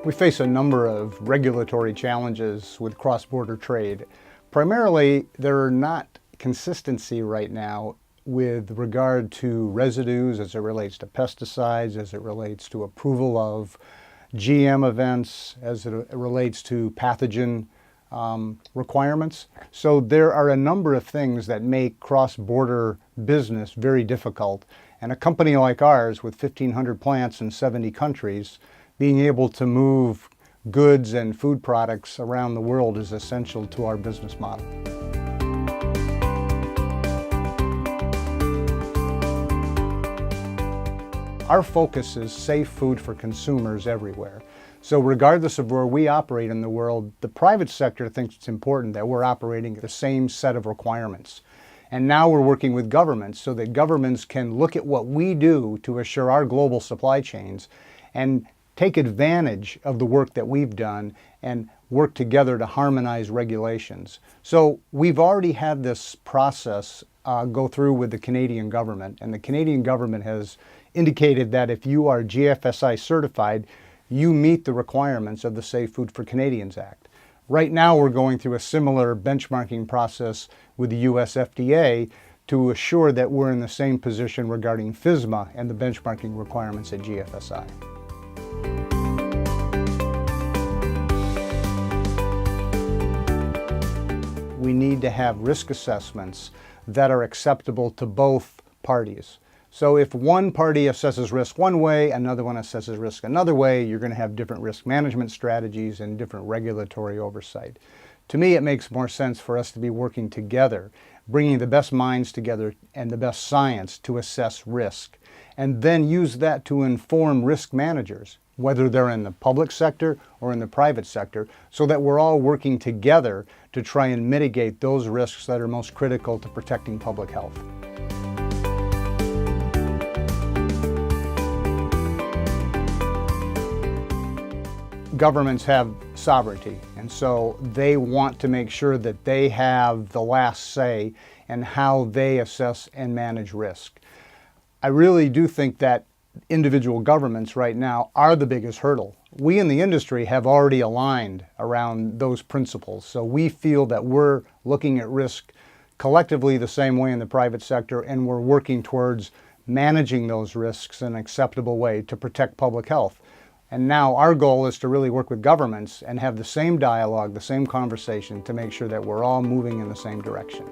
We face a number of regulatory challenges with cross-border trade. Primarily, there are not consistency right now with regard to residues as it relates to pesticides, as it relates to approval of GM events, as it relates to pathogen requirements. So there are a number of things that make cross-border business very difficult. And a company like ours with 1,500 plants in 70 countries, being able to move goods and food products around the world is essential to our business model. Our focus is safe food for consumers everywhere. So regardless of where we operate in the world, the private sector thinks it's important that we're operating at the same set of requirements. And now we're working with governments so that governments can look at what we do to assure our global supply chains and take advantage of the work that we've done and work together to harmonize regulations. So we've already had this process go through with the Canadian government, and the Canadian government has indicated that if you are GFSI certified, you meet the requirements of the Safe Food for Canadians Act. Right now we're going through a similar benchmarking process with the US FDA to assure that we're in the same position regarding FSMA and the benchmarking requirements at GFSI. We need to have risk assessments that are acceptable to both parties. So if one party assesses risk one way, another one assesses risk another way, you're going to have different risk management strategies and different regulatory oversight. To me, it makes more sense for us to be working together, bringing the best minds together and the best science to assess risk, and then use that to inform risk managers, whether they're in the public sector or in the private sector, so that we're all working together to try and mitigate those risks that are most critical to protecting public health. Governments have sovereignty, and so they want to make sure that they have the last say in how they assess and manage risk. I really do think that individual governments right now are the biggest hurdle. We in the industry have already aligned around those principles, so we feel that we're looking at risk collectively the same way in the private sector, and we're working towards managing those risks in an acceptable way to protect public health. And now our goal is to really work with governments and have the same dialogue, the same conversation to make sure that we're all moving in the same direction.